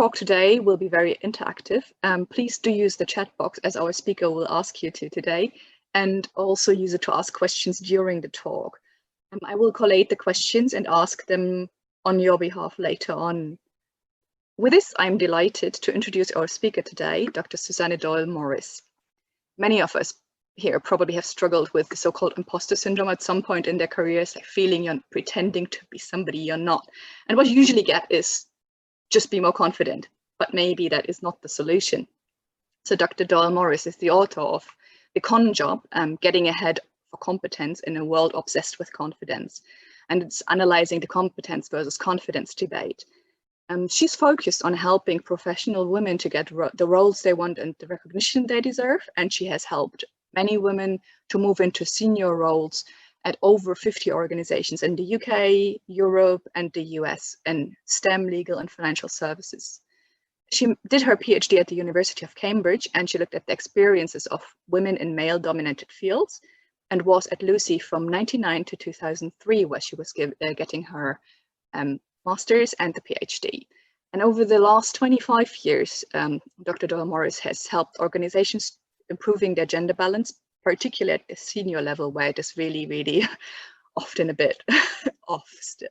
talk today will be very interactive. Please do use the chat box as our speaker will ask you to today, and also use it to ask questions during the talk. I will collate the questions and ask them on your behalf later on. With this, I'm delighted to introduce our speaker today, Dr. Suzanne Doyle-Morris. Many of us here probably have struggled with the so-called imposter syndrome at some point in their careers, like feeling you're pretending to be somebody you're not. And what you usually get is just be more confident, but maybe that is not the solution. So Dr. Doyle-Morris is the author of The Con Job, Getting Ahead for Competence in a World Obsessed with Confidence. And it's analyzing the competence versus confidence debate. She's focused on helping professional women to get the roles they want and the recognition they deserve. And she has helped many women to move into senior roles at over 50 organizations in the UK, Europe, and the US in STEM, legal, and financial services. She did her PhD at the University of Cambridge, and she looked at the experiences of women in male-dominated fields and was at Lucy from 1999 to 2003, where she was getting her master's and the PhD. And over the last 25 years, Dr. Doyle-Morris has helped organizations improving their gender balance, particularly at the senior level, where it is really, really often a bit off still.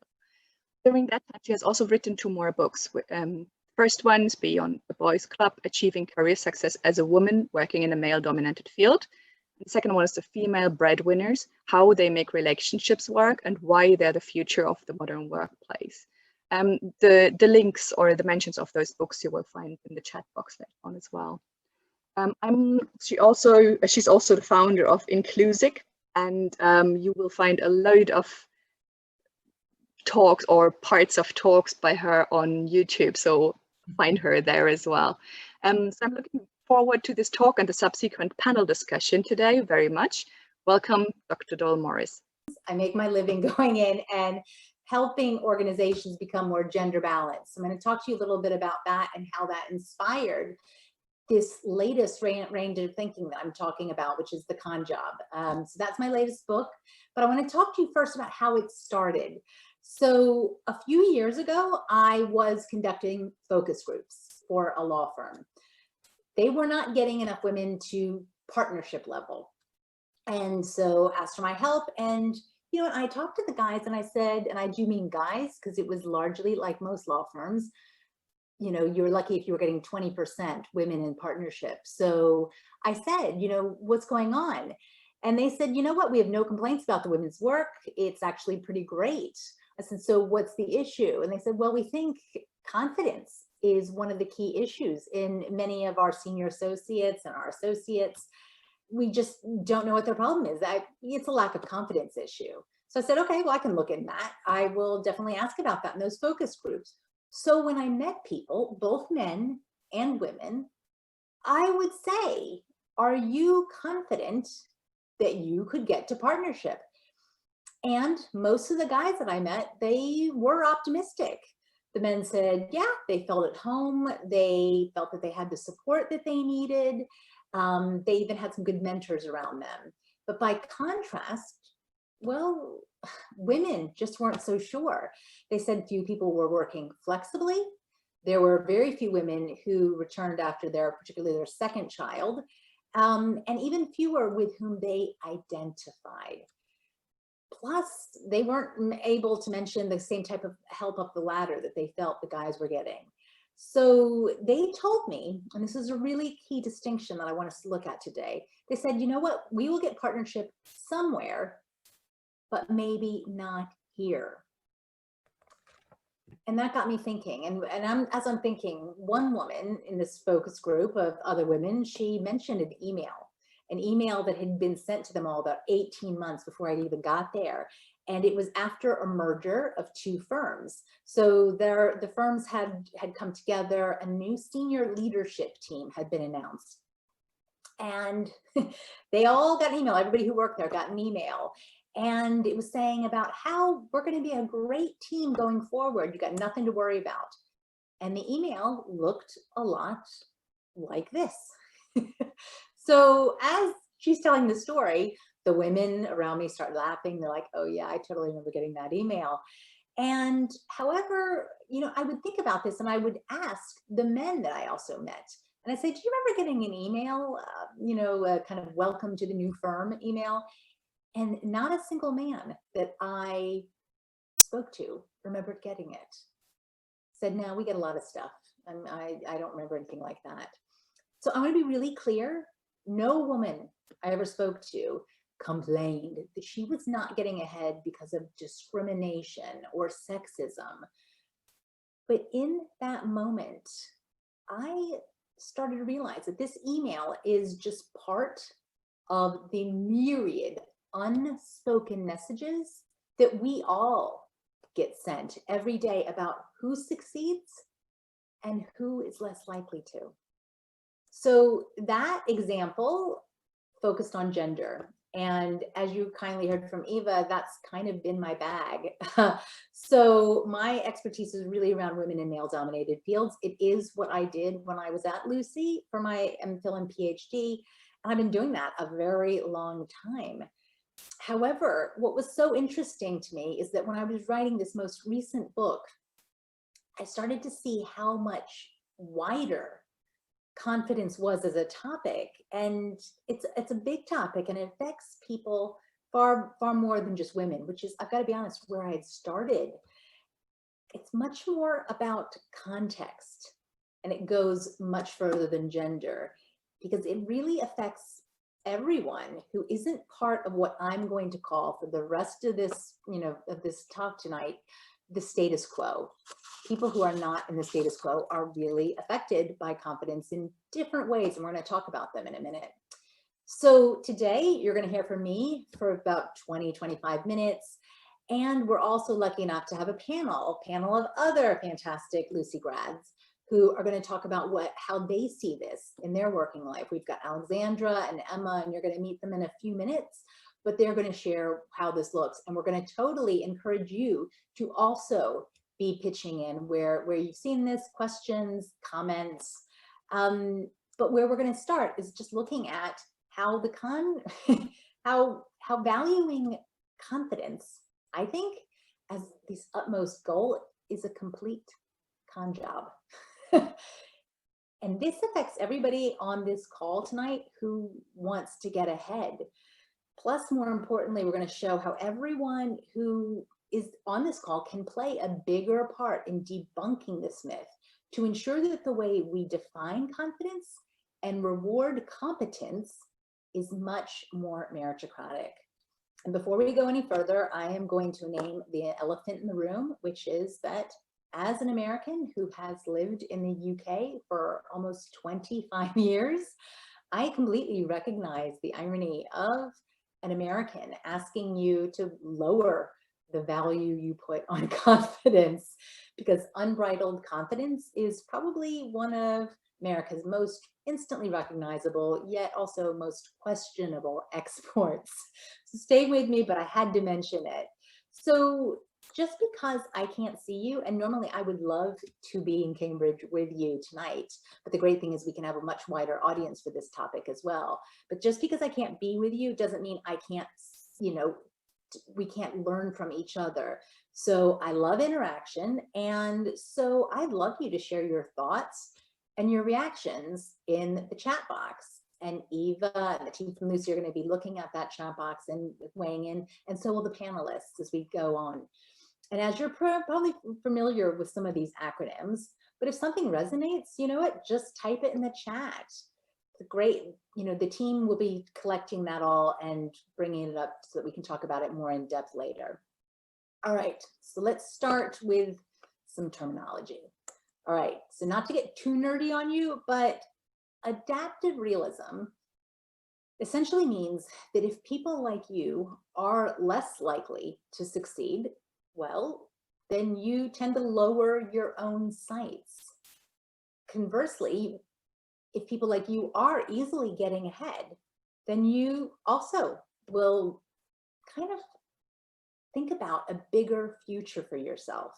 During that time, she has also written 2 more books. First one's Beyond the Boys Club, Achieving Career Success as a Woman Working in a Male-Dominated Field. The second one is The Female Breadwinners, How They Make Relationships Work and Why They're the Future of the Modern Workplace. The links or the mentions of those books you will find in the chat box later on as well. She's also the founder of InclusIQ, and you will find a load of talks or parts of talks by her on YouTube, so find her there as well. So I'm looking forward to this talk and the subsequent panel discussion today very much. Welcome, Dr. Doyle-Morris. I make my living going in and helping organizations become more gender balanced. I'm going to talk to you a little bit about that and how that inspired this latest range of thinking that I'm talking about, which is The Con Job. So that's my latest book, but I want to talk to you first about how it started. So a few years ago, I was conducting focus groups for a law firm. They were not getting enough women to partnership level. And so asked for my help, and you know, I talked to the guys and I said, and I do mean guys, because it was largely like most law firms, you know, you're lucky if you were getting 20% women in partnership. So I said, you know, what's going on? And they said, you know what, we have no complaints about the women's work. It's actually pretty great. I said, so what's the issue? And they said, well, we think confidence is one of the key issues in many of our senior associates and our associates. We just don't know what their problem is. It's a lack of confidence issue. So I said, okay, well, I can look in that. I will definitely ask about that in those focus groups. So when I met people, both men and women, I would say, are you confident that you could get to partnership? And most of the guys that I met, they were optimistic. The men said, yeah, they felt at home. They felt that they had the support that they needed. They even had some good mentors around them. But by contrast, well, women just weren't so sure. They said few people were working flexibly. There were very few women who returned after particularly their second child, and even fewer with whom they identified. Plus, they weren't able to mention the same type of help up the ladder that they felt the guys were getting. So they told me, and this is a really key distinction that I want us to look at today. They said, you know what, we will get partnership somewhere, but maybe not here. And that got me thinking. And as I'm thinking, one woman in this focus group of other women, she mentioned an email that had been sent to them all about 18 months before I even got there. And it was after a merger of 2 firms. So the firms had come together, a new senior leadership team had been announced. And they all got an email, everybody who worked there got an email. And it was saying about how we're going to be a great team going forward. You got nothing to worry about. And the email looked a lot like this. So as she's telling the story, the women around me start laughing. They're like, oh yeah, I totally remember getting that email. And however, I would think about this and I would ask the men that I also met. And I say, do you remember getting an email, kind of welcome to the new firm email? And not a single man that I spoke to remembered getting it. Said, no, we get a lot of stuff. And I don't remember anything like that. So I want to be really clear. No woman I ever spoke to complained that she was not getting ahead because of discrimination or sexism. But in that moment, I started to realize that this email is just part of the myriad unspoken messages that we all get sent every day about who succeeds and who is less likely to. So that example focused on gender. And as you kindly heard from Eva, that's kind of been my bag. So my expertise is really around women in male-dominated fields. It is what I did when I was at Lucy for my MPhil and PhD. And I've been doing that a very long time. However, what was so interesting to me is that when I was writing this most recent book, I started to see how much wider confidence was as a topic, and it's a big topic, and it affects people far more than just women, which is, I've got to be honest, where I had started. It's much more about context, and it goes much further than gender, because it really affects everyone who isn't part of what I'm going to call for the rest of this, of this talk tonight, the status quo. People who are not in the status quo are really affected by confidence in different ways, and we're going to talk about them in a minute. So today you're going to hear from me for about 20-25 minutes, and we're also lucky enough to have a panel of other fantastic Lucy grads who are going to talk about how they see this in their working life. We've got Alexandra and Emma, and you're going to meet them in a few minutes, but they're going to share how this looks, and we're going to totally encourage you to also be pitching in where you've seen this, questions, comments. But where we're going to start is just looking at how how valuing confidence, I think, as this utmost goal is a complete con job. And this affects everybody on this call tonight who wants to get ahead. Plus, more importantly, we're going to show how everyone who is on this call can play a bigger part in debunking this myth to ensure that the way we define confidence and reward competence is much more meritocratic. And before we go any further, I am going to name the elephant in the room, which is that as an American who has lived in the UK for almost 25 years, I completely recognize the irony of an American asking you to lower the value you put on confidence, because unbridled confidence is probably one of America's most instantly recognizable, yet also most questionable exports. So stay with me, but I had to mention it. So just because I can't see you, and normally I would love to be in Cambridge with you tonight, but the great thing is we can have a much wider audience for this topic as well. But just because I can't be with you doesn't mean I can't, we can't learn from each other. So I love interaction, and so I'd love you to share your thoughts and your reactions in the chat box. And Eva and the team from Lucy are going to be looking at that chat box and weighing in, and so will the panelists as we go on. And as you're probably familiar with some of these acronyms, but if something resonates, you know what, just type it in the chat. Great, the team will be collecting that all and bringing it up so that we can talk about it more in depth later. All right, so let's start with some terminology. All right, so not to get too nerdy on you, but adaptive realism essentially means that if people like you are less likely to succeed, well, then you tend to lower your own sights. Conversely, if people like you are easily getting ahead, then you also will kind of think about a bigger future for yourself.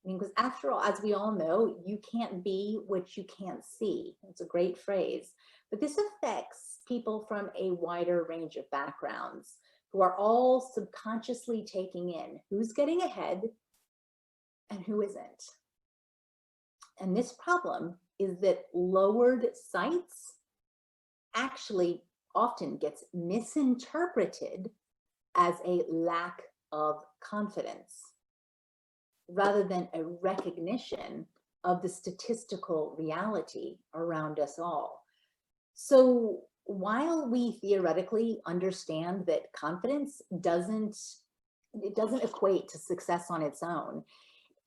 I mean, because after all, as we all know, you can't be what you can't see. It's a great phrase, but this affects people from a wider range of backgrounds who are all subconsciously taking in who's getting ahead and who isn't. And this problem is that lowered sights actually often gets misinterpreted as a lack of confidence, rather than a recognition of the statistical reality around us all. So while we theoretically understand that confidence doesn't equate to success on its own,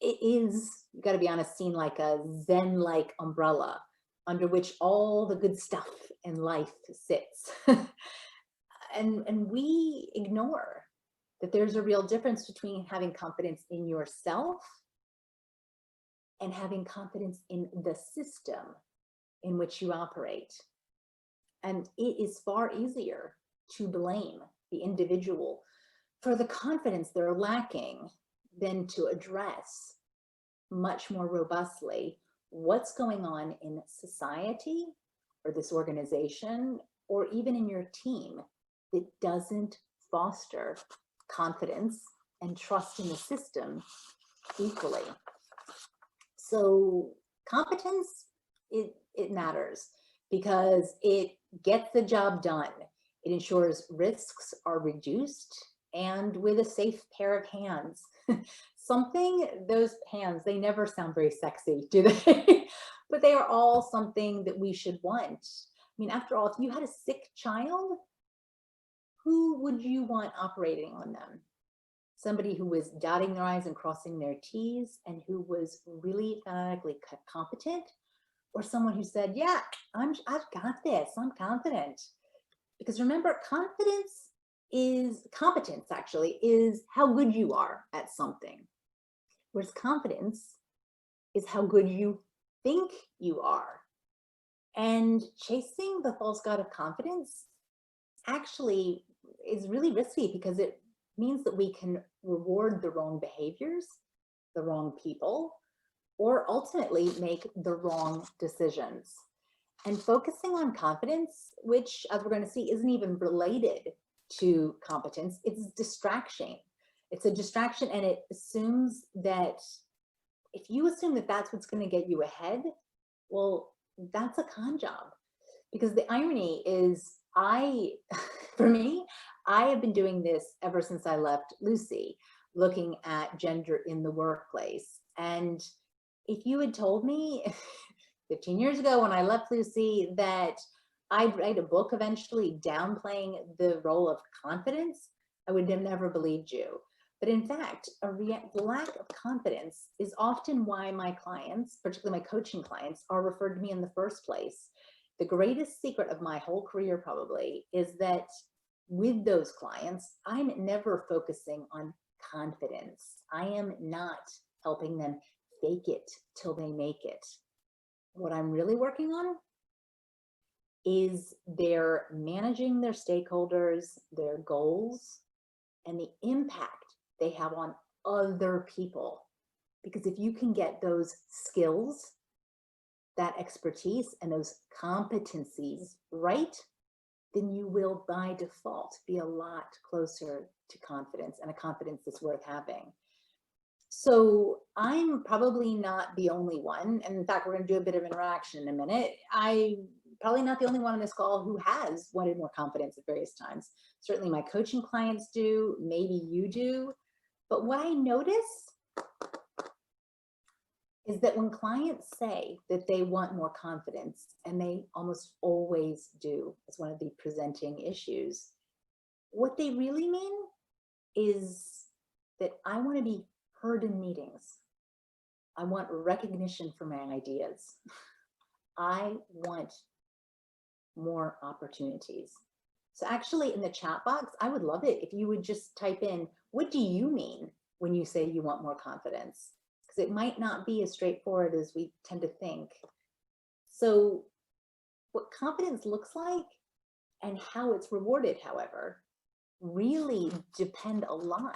it is, you got to be honest, seen like a Zen-like umbrella under which all the good stuff in life sits. and we ignore that there's a real difference between having confidence in yourself and having confidence in the system in which you operate. And it is far easier to blame the individual for the confidence they're lacking than to address much more robustly what's going on in society or this organization or even in your team that doesn't foster confidence and trust in the system equally. So competence, it matters because it gets the job done. It ensures risks are reduced and with a safe pair of hands. Those hands, they never sound very sexy, do they? But they are all something that we should want. I mean, after all, if you had a sick child, who would you want operating on them? Somebody who was dotting their I's and crossing their T's and who was really fanatically competent, or someone who said, yeah, I've got this, I'm confident. Because remember, competence actually is how good you are at something. Whereas confidence is how good you think you are. And chasing the false god of confidence actually is really risky because it means that we can reward the wrong behaviors, the wrong people, or ultimately make the wrong decisions. And focusing on confidence, which as we're going to see isn't even related to competence, it's distraction. It's a distraction, and it assumes that if you assume that that's what's going to get you ahead, well, that's a con job. Because the irony is for me, I have been doing this ever since I left Lucy, looking at gender in the workplace. And if you had told me 15 years ago when I left Lucy that I'd write a book eventually downplaying the role of confidence, I would have never believed you. But in fact, the lack of confidence is often why my clients, particularly my coaching clients, are referred to me in the first place. The greatest secret of my whole career probably is that with those clients, I'm never focusing on confidence. I am not helping them fake it till they make it. What I'm really working on is they're managing their stakeholders, their goals, and the impact they have on other people. Because if you can get those skills, that expertise, and those competencies right, then you will by default be a lot closer to confidence, and a confidence that's worth having. So I'm probably not the only one. And in fact, we're going to do a bit of interaction in a minute. I'm probably not the only one on this call who has wanted more confidence at various times. Certainly my coaching clients do, maybe you do. But what I notice is that when clients say that they want more confidence, and they almost always do as one of the presenting issues, what they really mean is that I want to be heard in meetings. I want recognition for my ideas. I want more opportunities. So actually in the chat box, I would love it if you would just type in, what do you mean when you say you want more confidence? Because it might not be as straightforward as we tend to think. So what confidence looks like and how it's rewarded, however, really depend a lot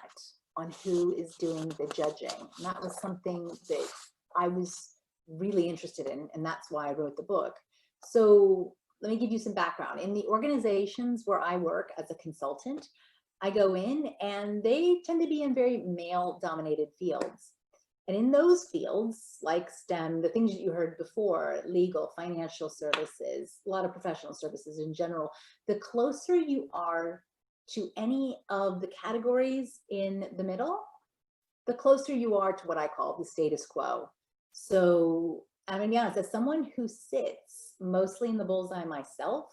on who is doing the judging. And that was something that I was really interested in, and that's why I wrote the book. So let me give you some background. In the organizations where I work as a consultant, I go in and they tend to be in very male-dominated fields. And in those fields, like STEM, the things that you heard before, legal, financial services, a lot of professional services in general, the closer you are to any of the categories in the middle, the closer you are to what I call the status quo. So I'm gonna be honest, as someone who sits mostly in the bullseye myself,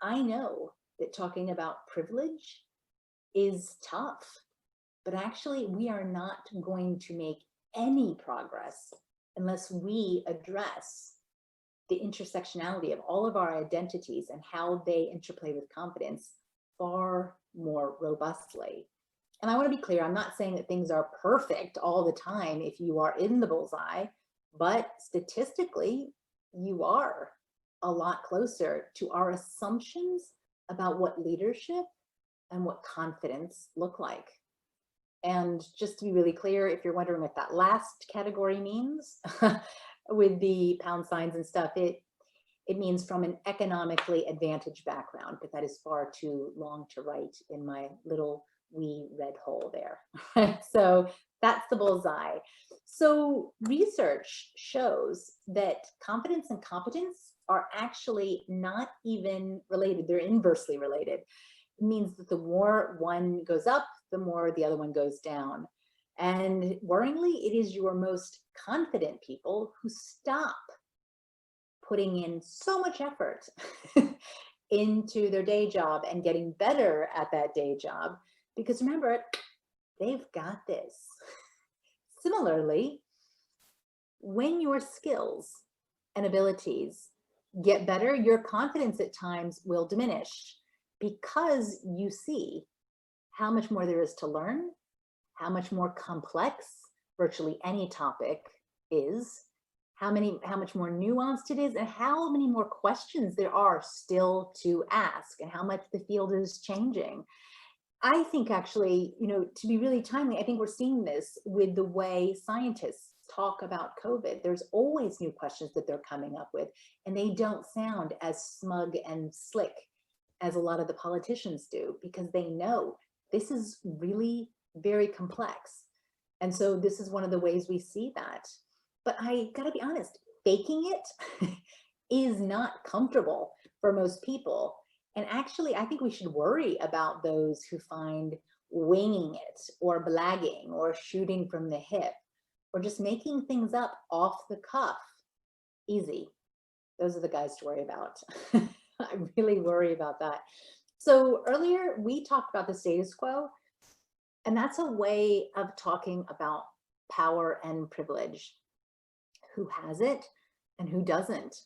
I know that talking about privilege is tough, but actually we are not going to make any progress unless we address the intersectionality of all of our identities and how they interplay with competence far more robustly. And I want to be clear, I'm not saying that things are perfect all the time if you are in the bullseye, but statistically, you are a lot closer to our assumptions about what leadership and what confidence look like. And just to be really clear, if you're wondering what that last category means with the pound signs and stuff, it means from an economically advantaged background, but that is far too long to write in my little wee red hole there. So that's the bullseye. So research shows that confidence and competence are actually not even related. They're inversely related. It means that the more one goes up, the more the other one goes down. And worryingly, it is your most confident people who stop putting in so much effort into their day job and getting better at that day job, because remember, they've got this. Similarly, when your skills and abilities get better, your confidence at times will diminish because you see how much more there is to learn, how much more complex virtually any topic is, how much more nuanced it is, and how many more questions there are still to ask, and how much the field is changing. I think actually, to be really timely, I think we're seeing this with the way scientists talk about COVID. There's always new questions that they're coming up with, and they don't sound as smug and slick as a lot of the politicians do, because they know this is really very complex. And so this is one of the ways we see that. But I gotta be honest, faking it is not comfortable for most people. And actually, I think we should worry about those who find winging it or blagging or shooting from the hip or just making things up off the cuff easy. Those are the guys to worry about. I really worry about that. So earlier we talked about the status quo, and that's a way of talking about power and privilege. Who has it and who doesn't?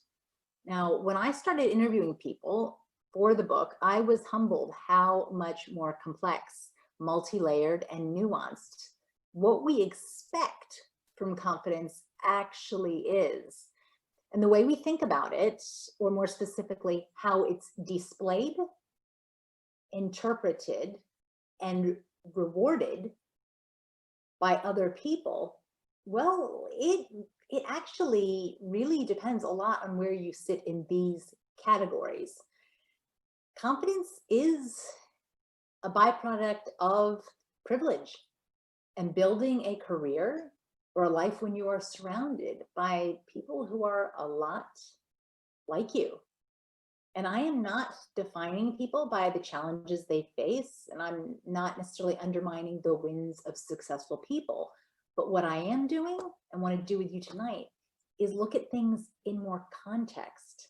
Now, when I started interviewing people for the book, I was humbled how much more complex, multi-layered, and nuanced what we expect from confidence actually is. And the way we think about it, or more specifically, how it's displayed, interpreted, and rewarded by other people, well, it actually really depends a lot on where you sit in these categories. Confidence is a byproduct of privilege and building a career or a life when you are surrounded by people who are a lot like you. And I am not defining people by the challenges they face, and I'm not necessarily undermining the wins of successful people. But what I am doing and want to do with you tonight is look at things in more context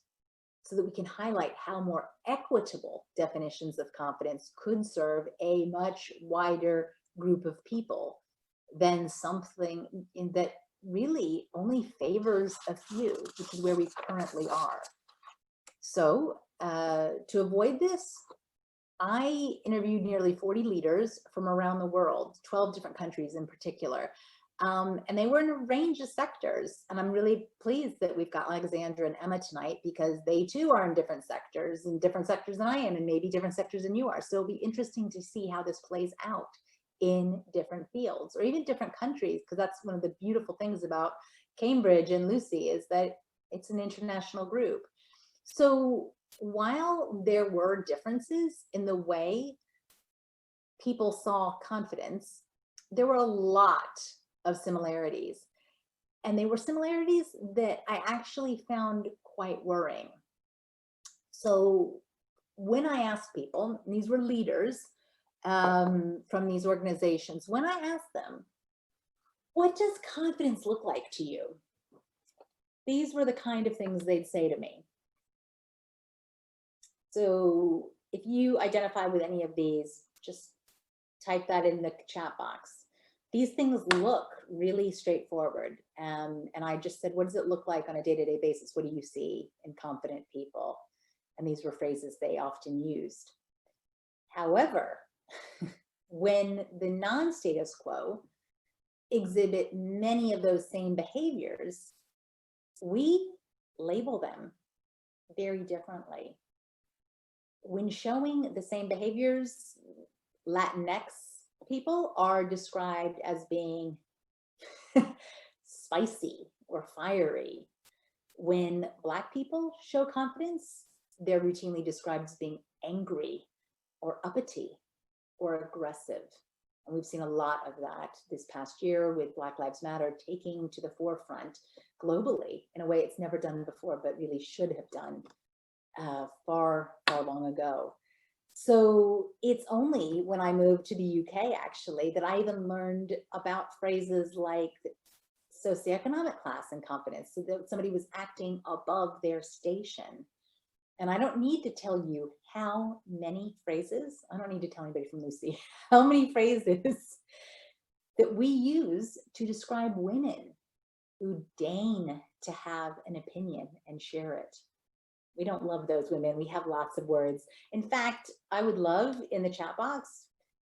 so that we can highlight how more equitable definitions of competence could serve a much wider group of people than something that really only favors a few, which is where we currently are. So to avoid this, I interviewed nearly 40 leaders from around the world, 12 different countries in particular. And they were in a range of sectors. And I'm really pleased that we've got Alexandra and Emma tonight, because they too are in different sectors than I am, and maybe different sectors than you are. So it'll be interesting to see how this plays out in different fields or even different countries, because that's one of the beautiful things about Cambridge and Lucy is that it's an international group. So while there were differences in the way people saw confidence, there were a lot of similarities. And they were similarities that I actually found quite worrying. So when I asked people, and these were leaders from these organizations, when I asked them, what does confidence look like to you? These were the kind of things they'd say to me. So if you identify with any of these, just type that in the chat box. These things look really straightforward. And I just said, what does it look like on a day-to-day basis? What do you see in confident people? And these were phrases they often used. However, when the non-status quo exhibit many of those same behaviors, we label them very differently. When showing the same behaviors, Latinx people are described as being spicy or fiery. When Black people show confidence, they're routinely described as being angry or uppity or aggressive. And we've seen a lot of that this past year with Black Lives Matter taking to the forefront globally in a way it's never done before, but really should have done far, far long ago. So it's only when I moved to the UK, actually, that I even learned about phrases like socioeconomic class and confidence, so that somebody was acting above their station. And I don't need to tell you how many phrases, I don't need to tell anybody from Lucy, how many phrases that we use to describe women who deign to have an opinion and share it. We don't love those women. We have lots of words. In fact, I would love in the chat box,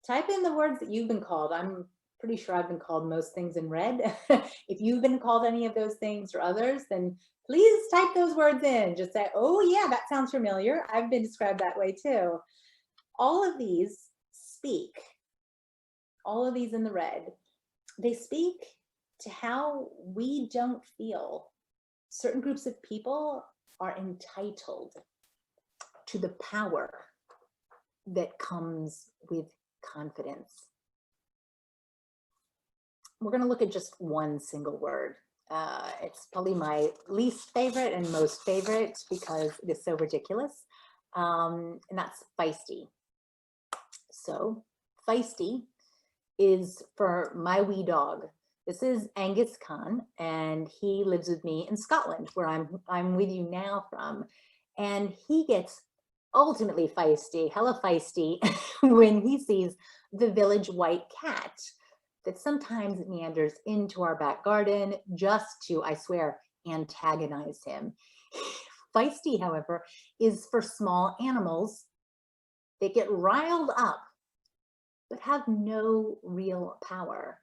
type in the words that you've been called. I'm pretty sure I've been called most things in red. If you've been called any of those things or others, then please type those words in. Just say, oh yeah, that sounds familiar. I've been described that way too. All of these speak, all of these in the red, they speak to how we don't feel certain groups of people are entitled to the power that comes with confidence. We're going to look at just one single word. It's probably my least favorite and most favorite because it is so ridiculous, and that's feisty. So feisty is for my wee dog. This is Angus Khan, and he lives with me in Scotland, where I'm with you now from. And he gets ultimately feisty, hella feisty, when he sees the village white cat that sometimes meanders into our back garden just to, I swear, antagonize him. Feisty, however, is for small animals that get riled up but have no real power.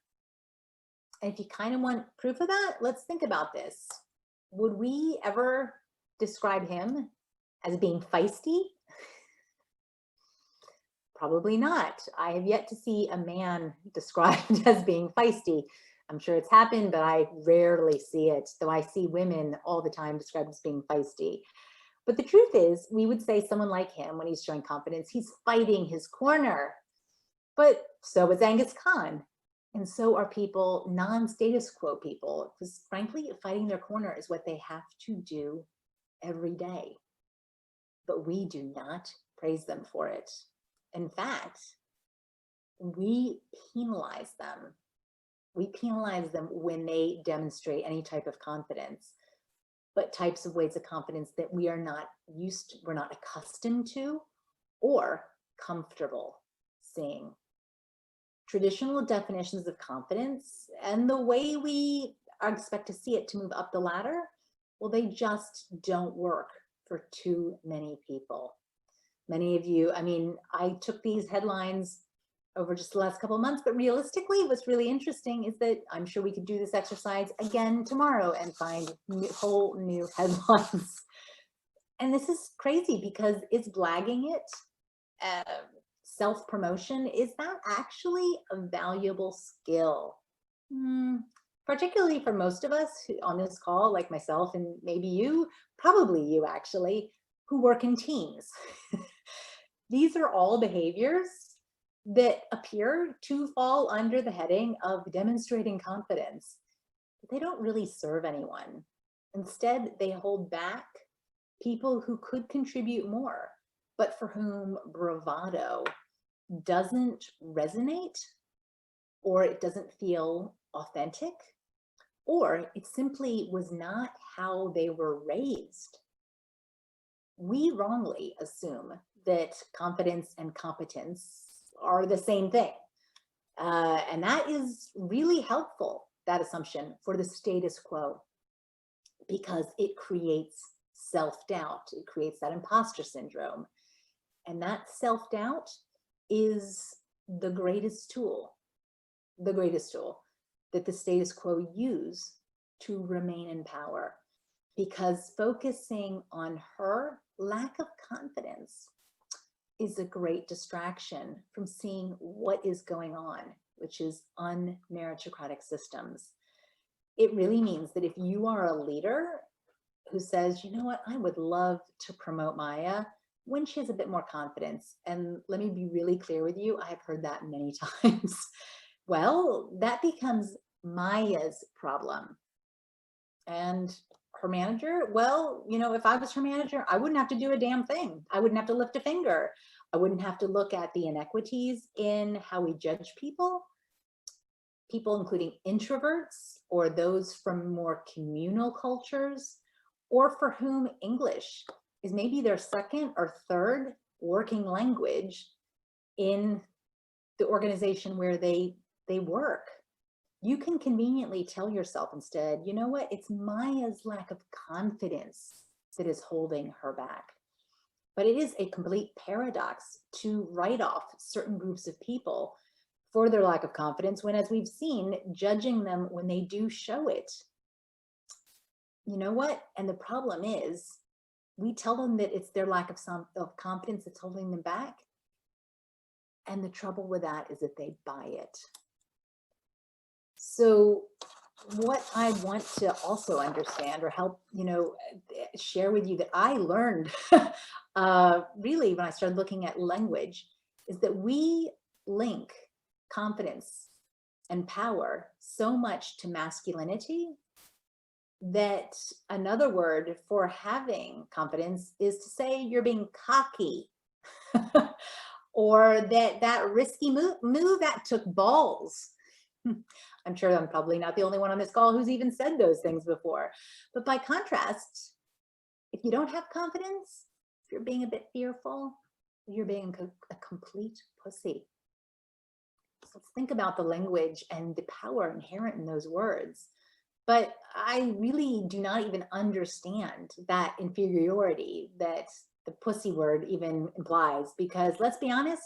And if you kind of want proof of that, let's think about this. Would we ever describe him as being feisty? Probably not. I have yet to see a man described as being feisty. I'm sure it's happened, but I rarely see it, though I see women all the time described as being feisty. But the truth is, we would say someone like him, when he's showing confidence, he's fighting his corner. But so is Angus Khan. And so are people, non-status quo people, because frankly, fighting their corner is what they have to do every day. But we do not praise them for it. In fact, we penalize them. We penalize them when they demonstrate any type of confidence, but types of ways of confidence that we are not used to, we're not accustomed to or comfortable seeing. Traditional definitions of confidence and the way we expect to see it to move up the ladder, well, they just don't work for too many people. Many of you, I mean, I took these headlines over just the last couple of months, but realistically, what's really interesting is that I'm sure we could do this exercise again tomorrow and find whole new headlines. And this is crazy because it's blagging it. Self-promotion, is that actually a valuable skill? Particularly for most of us on this call, like myself and maybe you, probably you actually, who work in teams. These are all behaviors that appear to fall under the heading of demonstrating confidence, but they don't really serve anyone. Instead, they hold back people who could contribute more, but for whom bravado doesn't resonate, or it doesn't feel authentic, or it simply was not how they were raised. We wrongly assume that confidence and competence are the same thing. And that is really helpful, that assumption, for the status quo, because it creates self-doubt. It creates that imposter syndrome. And that self-doubt is the greatest tool that the status quo use to remain in power, because focusing on her lack of confidence is a great distraction from seeing what is going on, which is unmeritocratic systems. It really means that if you are a leader who says, you know what, I would love to promote Maya when she has a bit more confidence, and let me be really clear with you, I have heard that many times. Well, that becomes Maya's problem. And her manager, well, you know, if I was her manager, I wouldn't have to do a damn thing. I wouldn't have to lift a finger. I wouldn't have to look at the inequities in how we judge people, including introverts or those from more communal cultures, or for whom English is maybe their second or third working language in the organization where they work. You can conveniently tell yourself instead, you know what, it's Maya's lack of confidence that is holding her back. But it is a complete paradox to write off certain groups of people for their lack of confidence when, as we've seen, judging them when they do show it. You know what? And the problem is, we tell them that it's their lack of confidence that's holding them back. And the trouble with that is that they buy it. So what I want to also understand, or help, you know, share with you that I learned really when I started looking at language, is that we link confidence and power so much to masculinity that another word for having confidence is to say you're being cocky, or that risky move that took balls. I'm sure I'm probably not the only one on this call who's even said those things before. But by contrast, if you don't have confidence, if you're being a bit fearful, you're being a complete pussy. So let's think about the language and the power inherent in those words. But I really do not even understand that inferiority that the pussy word even implies, because let's be honest,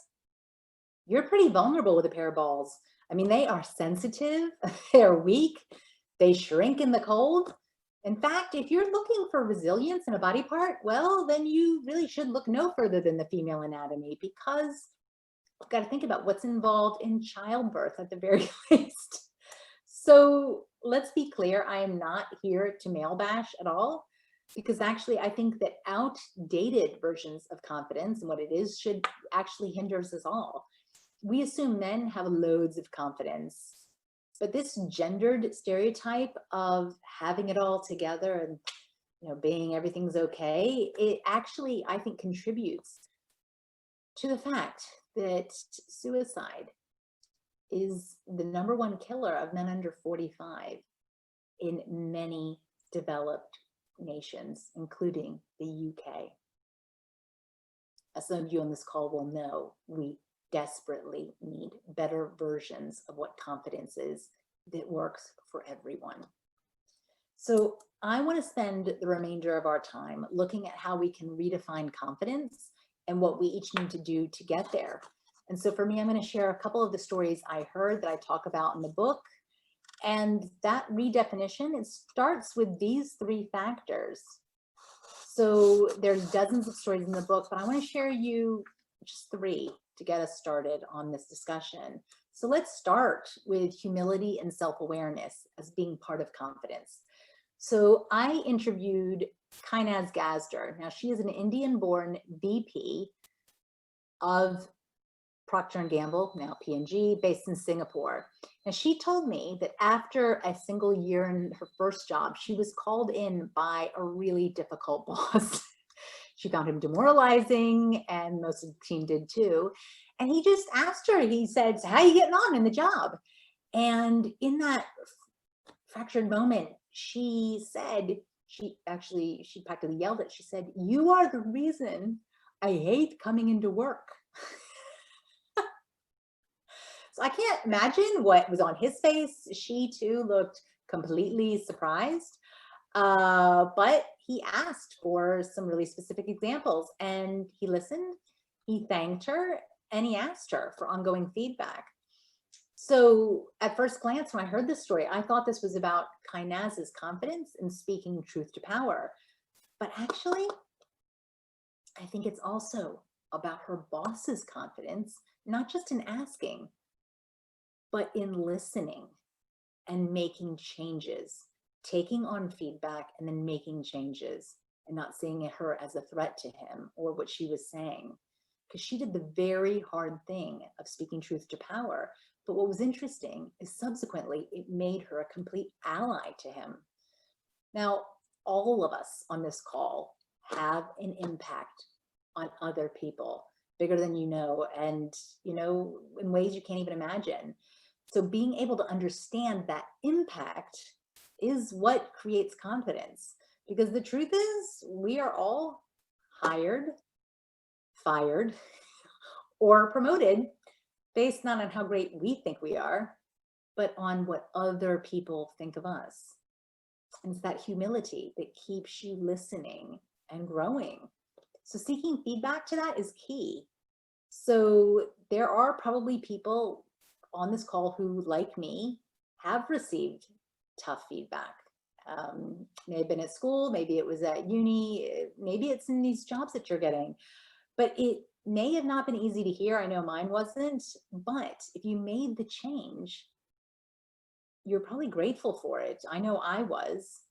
you're pretty vulnerable with a pair of balls. I mean, they are sensitive, they're weak, they shrink in the cold. In fact, if you're looking for resilience in a body part, well, then you really should look no further than the female anatomy, because you've got to think about what's involved in childbirth at the very least. So let's be clear, I am not here to male bash at all, because actually I think that outdated versions of confidence and what it is should actually hinders us all. We assume men have loads of confidence, but this gendered stereotype of having it all together and, you know, being everything's okay, it actually, I think, contributes to the fact that suicide is the #1 killer of men under 45 in many developed nations, including the UK. As some of you on this call will know, we desperately need better versions of what confidence is that works for everyone. So I want to spend the remainder of our time looking at how we can redefine confidence and what we each need to do to get there. And so for me, I'm going to share a couple of the stories I heard that I talk about in the book. And that redefinition, it starts with these 3 factors. So there's dozens of stories in the book, but I want to share you just 3 to get us started on this discussion. So let's start with humility and self-awareness as being part of confidence. So I interviewed Kainaz Gazder. Now she is an Indian-born VP of Procter & Gamble, now P&G, based in Singapore. And she told me that after a single year in her first job, she was called in by a really difficult boss. She found him demoralizing, and most of the team did too. And he just asked her, he said, how are you getting on in the job? And in that fractured moment, she said, she practically yelled it. She said, you are the reason I hate coming into work. So I can't imagine what was on his face. She too looked completely surprised, but he asked for some really specific examples, and he listened, he thanked her, and he asked her for ongoing feedback. So at first glance, when I heard this story, I thought this was about Kainaz's confidence in speaking truth to power. But actually, I think it's also about her boss's confidence, not just in asking, but in listening and making changes, taking on feedback and then making changes, and not seeing her as a threat to him or what she was saying. Because she did the very hard thing of speaking truth to power. But what was interesting is subsequently it made her a complete ally to him. Now, all of us on this call have an impact on other people, bigger than you know, and in ways you can't even imagine. So being able to understand that impact is what creates confidence, because the truth is we are all hired, fired, or promoted based not on how great we think we are, but on what other people think of us. And it's that humility that keeps you listening and growing. So seeking feedback to that is key. So there are probably people on this call who, like me, have received tough feedback. May have been at school, maybe it was at uni, maybe it's in these jobs that you're getting, but it may have not been easy to hear. I know mine wasn't, but if you made the change, you're probably grateful for it. I know I was.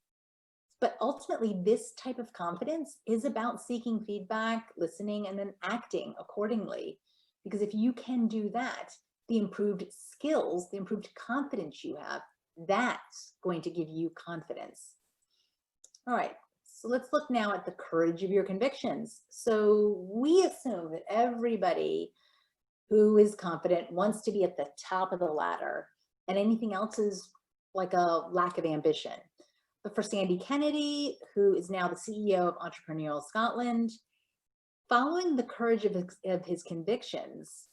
But ultimately, this type of confidence is about seeking feedback, listening, and then acting accordingly. Because if you can do that, the improved skills, the improved confidence you have, that's going to give you confidence. All right, so let's look now at the courage of your convictions. So we assume that everybody who is confident wants to be at the top of the ladder, and anything else is like a lack of ambition. But for Sandy Kennedy, who is now the CEO of Entrepreneurial Scotland, following the courage of his convictions,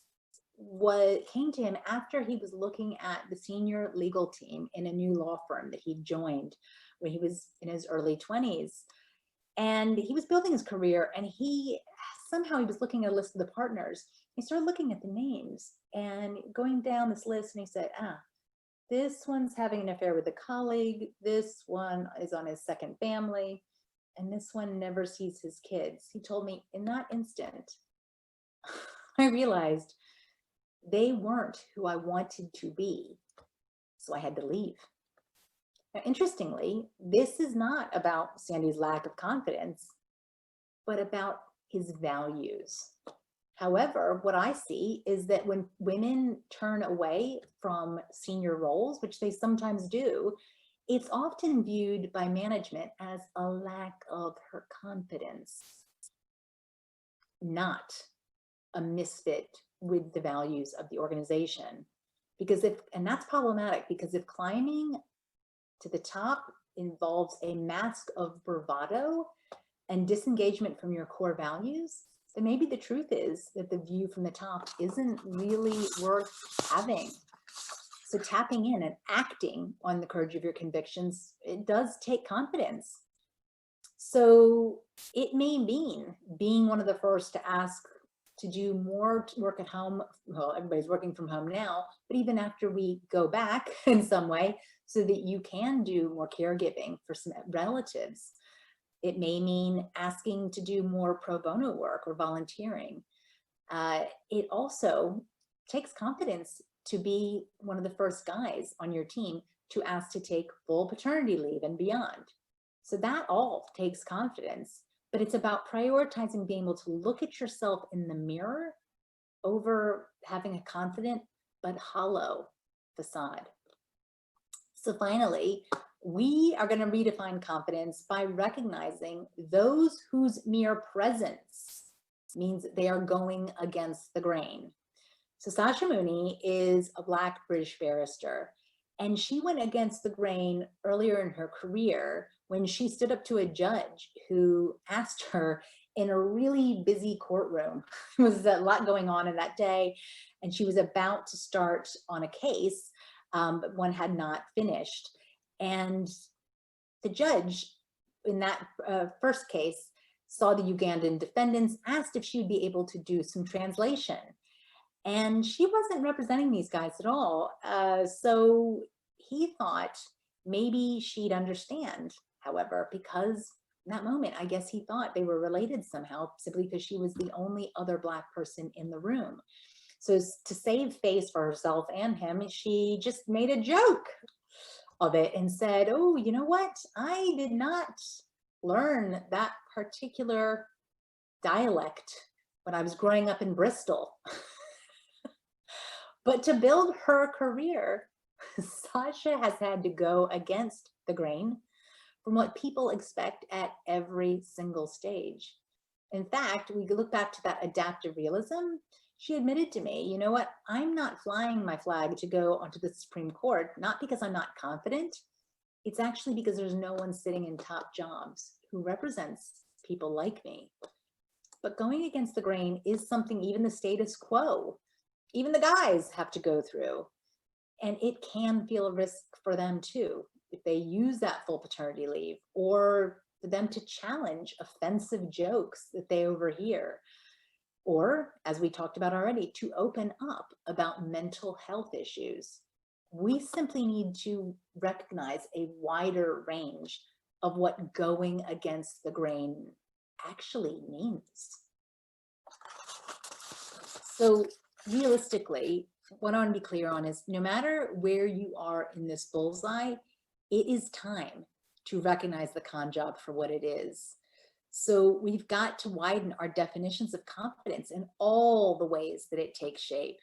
what came to him after he was looking at the senior legal team in a new law firm that he joined when he was in his early 20s. And he was building his career, and he was looking at a list of the partners. He started looking at the names and going down this list, and he said, this one's having an affair with a colleague, this one is on his second family, and this one never sees his kids. He told me in that instant, I realized they weren't who I wanted to be, so I had to leave. Now, interestingly, this is not about Sandy's lack of confidence, but about his values. However, what I see is that when women turn away from senior roles, which they sometimes do, it's often viewed by management as a lack of her confidence, not a misfit with the values of the organization. And that's problematic, because if climbing to the top involves a mask of bravado and disengagement from your core values, then maybe the truth is that the view from the top isn't really worth having. So tapping in and acting on the courage of your convictions, it does take confidence. So it may mean being one of the first to ask to do more work at home. Well, everybody's working from home now, but even after we go back in some way, so that you can do more caregiving for some relatives. It may mean asking to do more pro bono work or volunteering. It also takes confidence to be one of the first guys on your team to ask to take full paternity leave and beyond. So that all takes confidence, but it's about prioritizing being able to look at yourself in the mirror over having a confident but hollow facade. So finally, we are going to redefine confidence by recognizing those whose mere presence means they are going against the grain. So Sasha Mooney is a Black British barrister, and she went against the grain earlier in her career when she stood up to a judge who asked her in a really busy courtroom. There was a lot going on in that day, and she was about to start on a case, but one had not finished. And the judge in that first case saw the Ugandan defendants, asked if she would be able to do some translation. And she wasn't representing these guys at all. So he thought maybe she'd understand, however, because in that moment, I guess he thought they were related somehow, simply because she was the only other Black person in the room. So to save face for herself and him, she just made a joke of it and said, oh, you know what? I did not learn that particular dialect when I was growing up in Bristol. But to build her career, Sasha has had to go against the grain from what people expect at every single stage. In fact, we look back to that adaptive realism. She admitted to me, you know what, I'm not flying my flag to go onto the Supreme Court, not because I'm not confident. It's actually because there's no one sitting in top jobs who represents people like me. But going against the grain is something even the status quo, even the guys have to go through. And it can feel a risk for them too, if they use that full paternity leave, or for them to challenge offensive jokes that they overhear. Or, as we talked about already, to open up about mental health issues. We simply need to recognize a wider range of what going against the grain actually means. So realistically, what I want to be clear on is no matter where you are in this bullseye, it is time to recognize the con job for what it is. So we've got to widen our definitions of confidence in all the ways that it takes shape,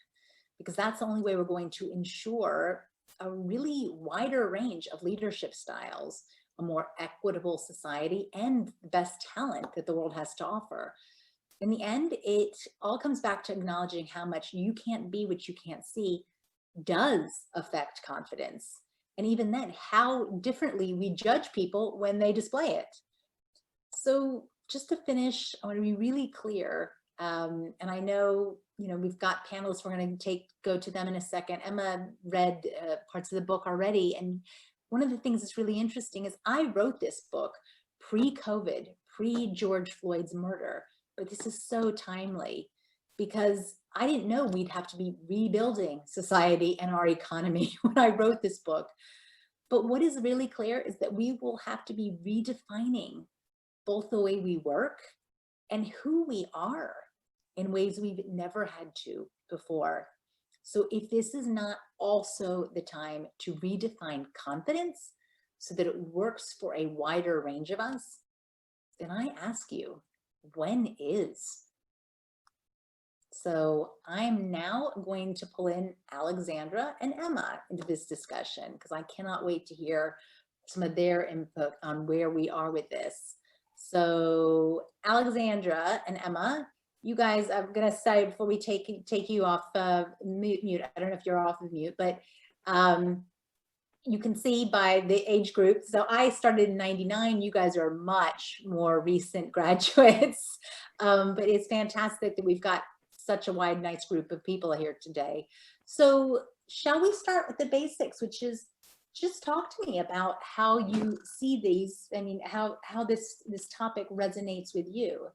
because that's the only way we're going to ensure a really wider range of leadership styles, a more equitable society, and the best talent that the world has to offer. In the end, it all comes back to acknowledging how much you can't be what you can't see does affect confidence. And even then, how differently we judge people when they display it. So just to finish, I want to be really clear. And I know, we've got panelists, we're going to go to them in a second. Emma read parts of the book already. And one of the things that's really interesting is I wrote this book pre-COVID, pre-George Floyd's murder. But this is so timely because I didn't know we'd have to be rebuilding society and our economy when I wrote this book. But what is really clear is that we will have to be redefining both the way we work and who we are in ways we've never had to before. So if this is not also the time to redefine confidence so that it works for a wider range of us, then I ask you, when is? So I'm now going to pull in Alexandra and Emma into this discussion because I cannot wait to hear some of their input on where we are with this. So Alexandra and Emma, you guys, I'm gonna say before we take you off mute, I don't know if you're off of mute, but you can see by the age group. So I started in '99, you guys are much more recent graduates, but it's fantastic that we've got such a wide, nice group of people here today. So shall we start with the basics, which is just talk to me about how you see these, I mean, how this topic resonates with you.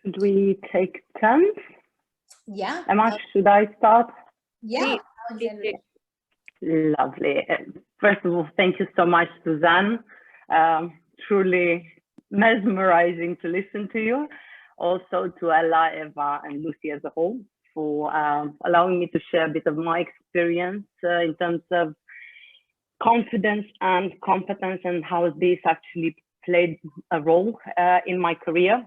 Should we take turns? Yeah. Emma, should I start? Yeah. Lovely. First of all, thank you so much, Suzanne. Truly mesmerizing to listen to you. Also to Ella, Eva, and Lucy as a whole for allowing me to share a bit of my experience in terms of confidence and competence and how this actually played a role in my career.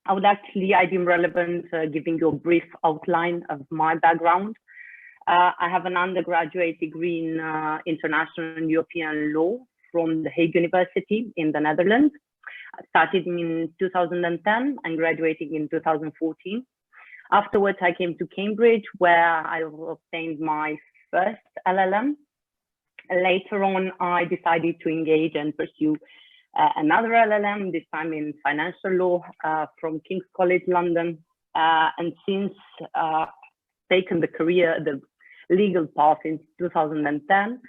I deem relevant giving you a brief outline of my background. I have an undergraduate degree in international and European law from the Hague University in the Netherlands. I started in 2010 and graduating in 2014. Afterwards, I came to Cambridge, where I obtained my first LLM. Later on, I decided to engage and pursue another LLM, this time in financial law from King's College London. And since taken the legal path in 2010,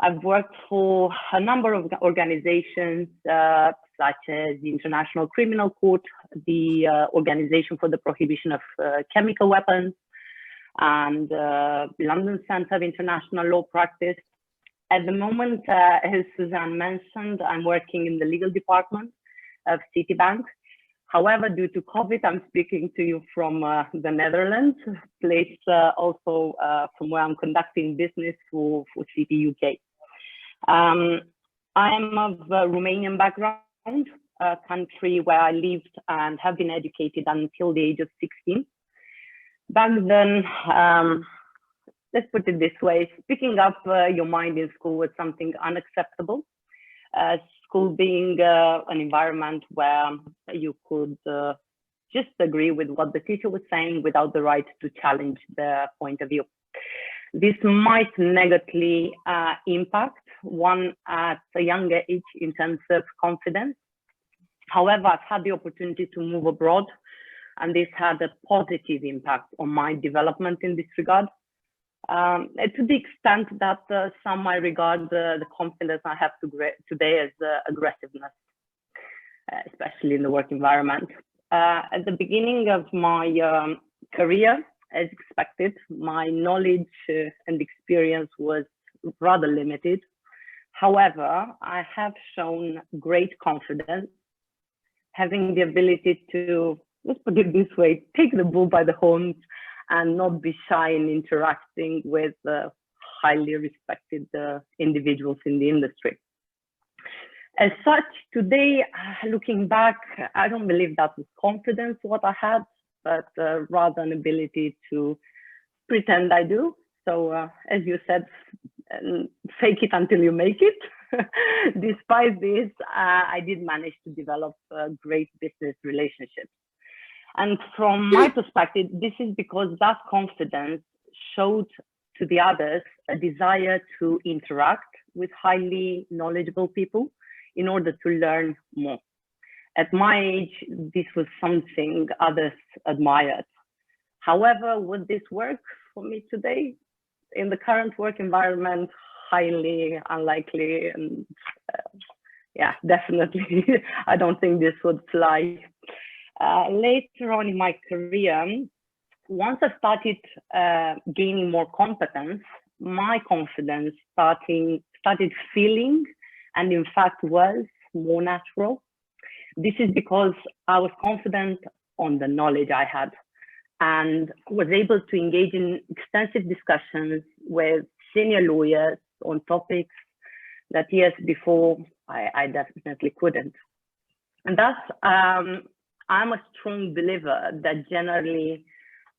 I've worked for a number of organizations such as the International Criminal Court, the Organization for the Prohibition of Chemical Weapons, and London Centre of International Law Practice. At the moment, as Suzanne mentioned, I'm working in the legal department of Citibank. However, due to COVID, I'm speaking to you from the Netherlands, place also from where I'm conducting business for Citi UK. I am of Romanian background, a country where I lived and have been educated until the age of 16. Back then, let's put it this way, picking up your mind in school was something unacceptable. School being an environment where you could just agree with what the teacher was saying without the right to challenge their point of view. This might negatively impact one at a younger age in terms of confidence. However, I've had the opportunity to move abroad, and this had a positive impact on my development in this regard. To the extent that some might regard the confidence I have today as aggressiveness, especially in the work environment. At the beginning of my career, as expected, my knowledge and experience was rather limited. However, I have shown great confidence, having the ability to, let's put it this way, take the bull by the horns and not be shy in interacting with highly respected individuals in the industry. As such, today, looking back, I don't believe that was confidence what I had, but rather an ability to pretend I do. So as you said, fake it until you make it. Despite this, I did manage to develop great business relationships. And from my perspective, this is because that confidence showed to the others a desire to interact with highly knowledgeable people in order to learn more. At my age, this was something others admired. However, would this work for me today? In the current work environment, highly unlikely, and yeah, definitely, I don't think this would fly. Later on in my career, once I started gaining more competence, my confidence started feeling, and in fact was more natural. This is because I was confident on the knowledge I had and was able to engage in extensive discussions with senior lawyers on topics that years before I definitely couldn't. And thus, I'm a strong believer that generally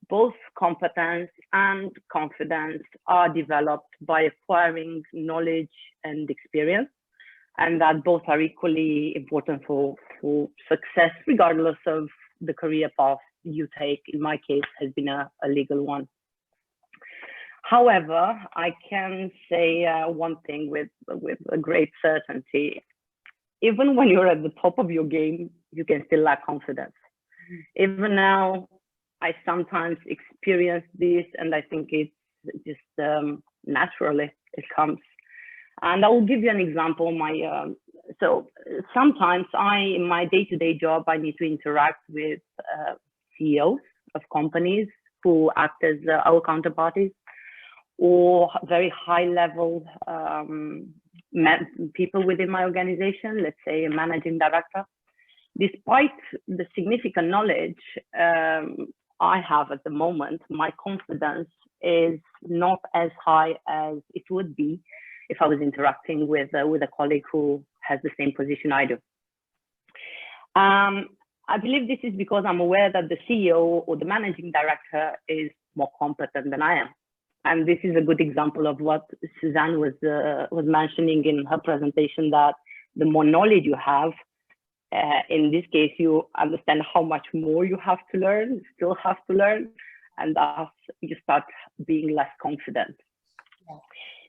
both competence and confidence are developed by acquiring knowledge and experience, and that both are equally important for success, regardless of the career path you take. In my case, has been a legal one. However, I can say one thing with a great certainty. Even when you're at the top of your game, you can still lack confidence. Even now, I sometimes experience this, and I think it's just naturally it comes. And I will give you an example. So sometimes in my day-to-day job, I need to interact with CEOs of companies who act as our counterparties, or very high-level people within my organization, let's say a managing director. Despite the significant knowledge I have at the moment, my confidence is not as high as it would be if I was interacting with a colleague who has the same position I do. I believe this is because I'm aware that the CEO or the managing director is more competent than I am. And this is a good example of what Suzanne was mentioning in her presentation, that the more knowledge you have, in this case, you understand how much more you have to learn, still have to learn, and thus you start being less confident. Yeah.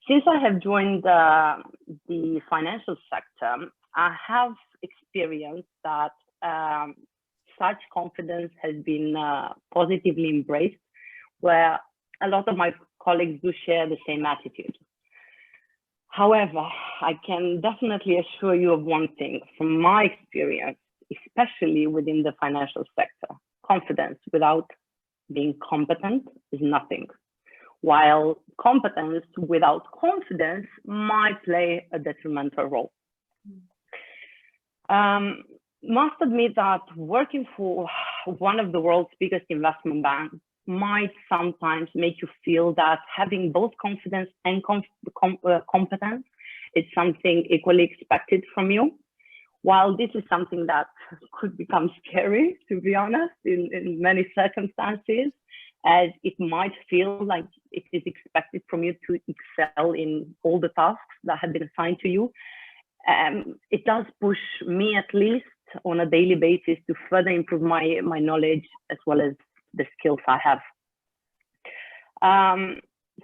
Since I have joined the financial sector, I have experienced that such confidence has been positively embraced, where a lot of my colleagues do share the same attitude. However, I can definitely assure you of one thing from my experience, especially within the financial sector: confidence without being competent is nothing, while competence without confidence might play a detrimental role. Must admit that working for one of the world's biggest investment banks might sometimes make you feel that having both confidence and competence is something equally expected from you. While this is something that could become scary, to be honest, in many circumstances, as it might feel like it is expected from you to excel in all the tasks that have been assigned to you, it does push me, at least on a daily basis, to further improve my knowledge as well as the skills I have.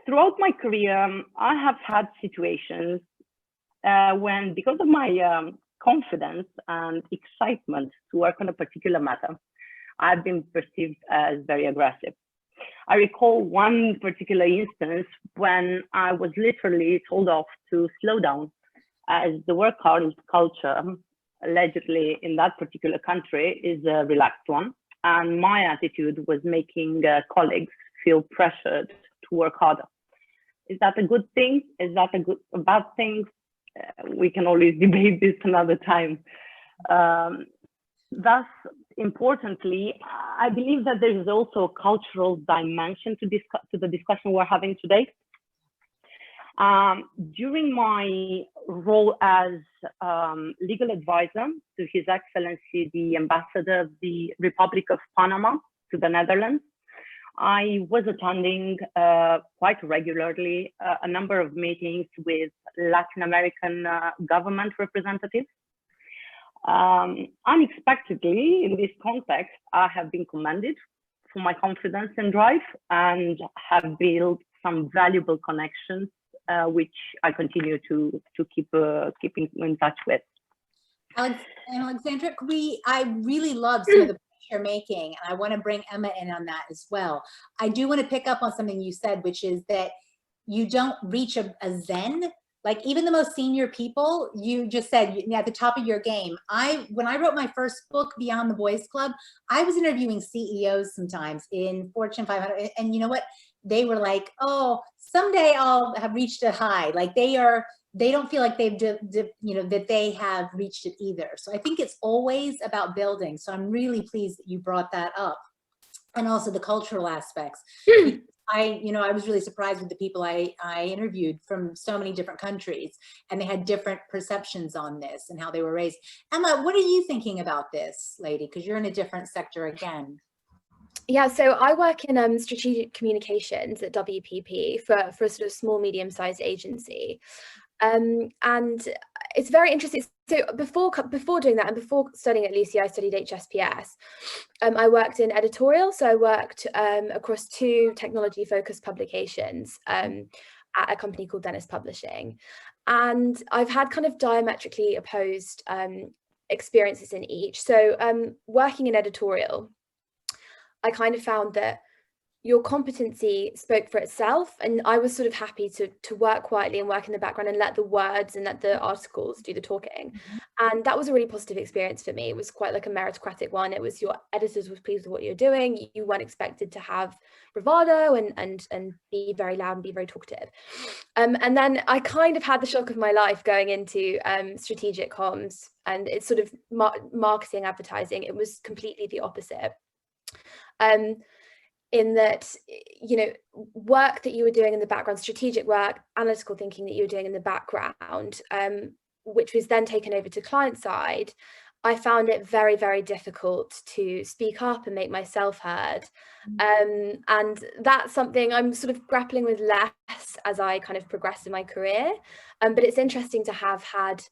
Throughout my career, I have had situations when, because of my confidence and excitement to work on a particular matter, I've been perceived as very aggressive. I recall one particular instance when I was literally told off to slow down, as the work culture, allegedly in that particular country, is a relaxed one. And my attitude was making colleagues feel pressured to work harder. Is that a good thing? Is that a bad thing? We can always debate this another time. Thus, importantly, I believe that there is also a cultural dimension to the discussion we're having today. During my role as legal advisor to His Excellency, the Ambassador of the Republic of Panama to the Netherlands, I was attending quite regularly a number of meetings with Latin American government representatives. Unexpectedly, in this context, I have been commended for my confidence and drive, and have built some valuable connections, which I continue to keep in touch with. Alexandra, I really love some of the points you're making, and I want to bring Emma in on that as well. I do want to pick up on something you said, which is that you don't reach a zen. Like, even the most senior people, you just said at the top of your game. When I wrote my first book, Beyond the Boys Club, I was interviewing CEOs sometimes in Fortune 500, and you know what? They were like, "Oh, someday I'll have reached a high." Like they don't feel like that they have reached it either. So I think it's always about building. So I'm really pleased that you brought that up, and also the cultural aspects. I was really surprised with the people I interviewed from so many different countries, and they had different perceptions on this and how they were raised. Emma, what are you thinking about this, lady? Because you're in a different sector again. Yeah, so I work in strategic communications at WPP for a sort of small, medium-sized agency. And it's very interesting. So before doing that, and before studying at Lucy, I studied HSPS. I worked in editorial, so I worked across 2 technology-focused publications at a company called Dennis Publishing. And I've had kind of diametrically opposed experiences in each. So working in editorial, I kind of found that your competency spoke for itself, and I was sort of happy to work quietly and work in the background and let the words and let the articles do the talking. And that was a really positive experience for me. It was quite like a meritocratic one. It was your editors were pleased with what you're doing. You weren't expected to have bravado and be very loud and be very talkative. And then I kind of had the shock of my life going into strategic comms, and it's sort of marketing, advertising. It was completely the opposite. In that, work that you were doing in the background, strategic work, analytical thinking that you were doing in the background, which was then taken over to client side, I found it very, very difficult to speak up and make myself heard. And that's something I'm sort of grappling with less as I kind of progress in my career. But it's interesting to have had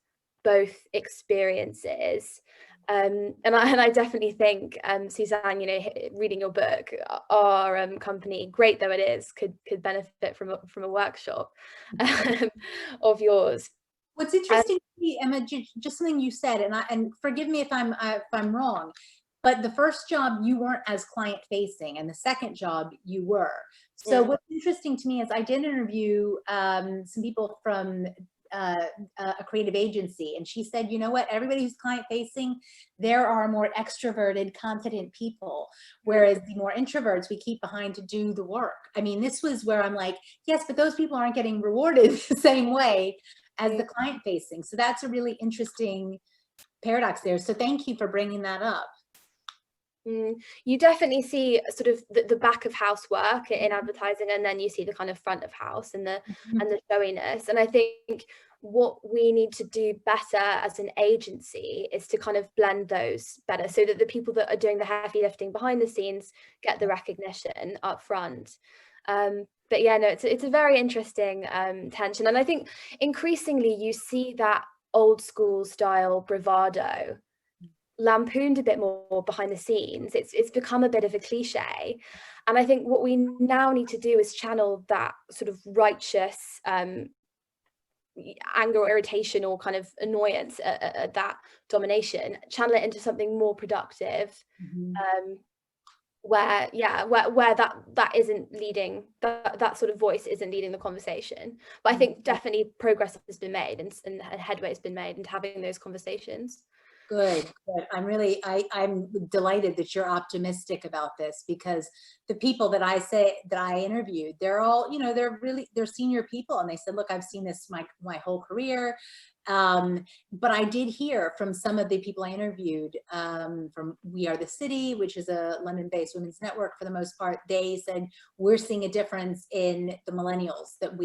both experiences. And I definitely think, Suzanne, reading your book, our company, great though it is, could benefit from a workshop of yours. What's interesting to me, Emma, just something you said, and forgive me if I'm wrong, but the first job you weren't as client facing, and the second job you were. So what's interesting to me is I did interview some people from a creative agency, and she said, you know what, everybody who's client facing, there are more extroverted, confident people, whereas the more introverts we keep behind to do the work. I mean, this was where I'm like, yes, but those people aren't getting rewarded the same way as the client facing. So that's a really interesting paradox there. So thank you for bringing that up. You definitely see sort of the back of house work in advertising, and then you see the kind of front of house and the showiness. And I think what we need to do better as an agency is to kind of blend those better, so that the people that are doing the heavy lifting behind the scenes get the recognition up front. But yeah, no, it's a very interesting tension. And I think increasingly you see that old school style bravado lampooned a bit more behind the scenes. It's become a bit of a cliche. And I think what we now need to do is channel that sort of righteous anger or irritation or kind of annoyance at that domination, channel it into something more productive. Where that isn't leading, that sort of voice isn't leading the conversation. But I think definitely progress has been made and headway has been made into having those conversations. Good. I'm delighted that you're optimistic about this, because the people that I interviewed, they're all, they're senior people, and they said, look, I've seen this my whole career. But I did hear from some of the people I interviewed, from We Are the City, which is a London-based women's network for the most part. They said, we're seeing a difference in the millennials, that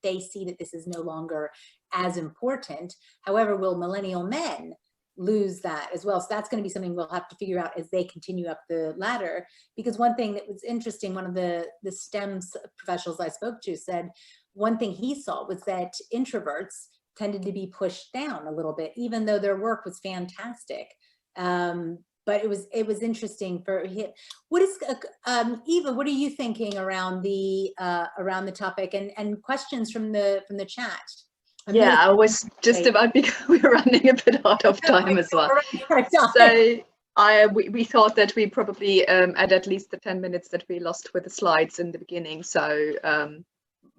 they see that this is no longer as important. However, will millennial men lose that as well? So that's going to be something we'll have to figure out as they continue up the ladder. Because one thing that was interesting, one of the STEM professionals I spoke to said, one thing he saw was that introverts tended to be pushed down a little bit, even though their work was fantastic. But it was interesting for him. What is Eva? What are you thinking around the topic, and questions from the chat? I was just about, because we're running a bit out of time as well. So we thought that we probably at least the 10 minutes that we lost with the slides in the beginning. So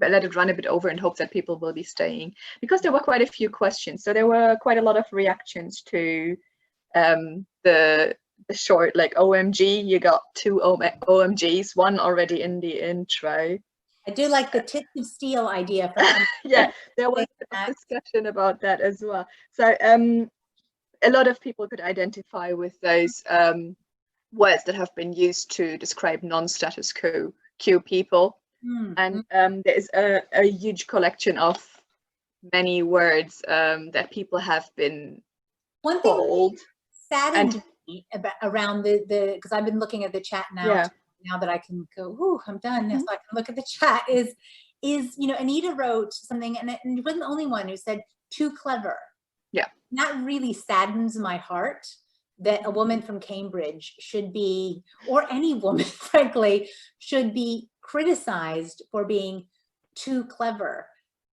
let it run a bit over and hope that people will be staying, because there were quite a few questions. So there were quite a lot of reactions to the short, like OMG. You got 2 OMGs, one already in the intro. I do like the tips of steel idea. Yeah, there was a discussion about that as well. So a lot of people could identify with those words that have been used to describe non-status quo people. And there is a huge collection of many words that people have been called. Saddened me around the because I've been looking at the chat now. Now that I can go, ooh, I'm done. So I can look at the chat. Is Anita wrote something, and it wasn't the only one who said too clever. Yeah, that really saddens my heart, that a woman from Cambridge should be, or any woman, frankly, should be criticized for being too clever.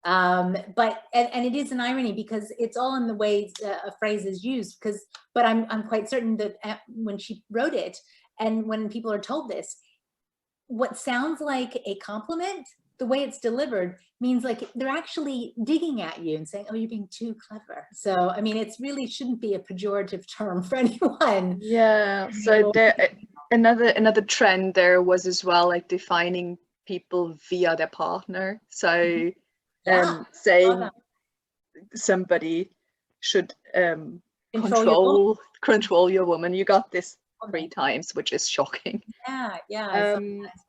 But it is an irony, because it's all in the ways a phrase is used. But I'm quite certain that when she wrote it, and when people are told this, what sounds like a compliment, the way it's delivered means like they're actually digging at you and saying, oh, you're being too clever. So, I mean, it's really shouldn't be a pejorative term for anyone. Yeah. So there, another trend there was as well, like defining people via their partner. So saying somebody should control your woman. You got this 3 times, which is shocking.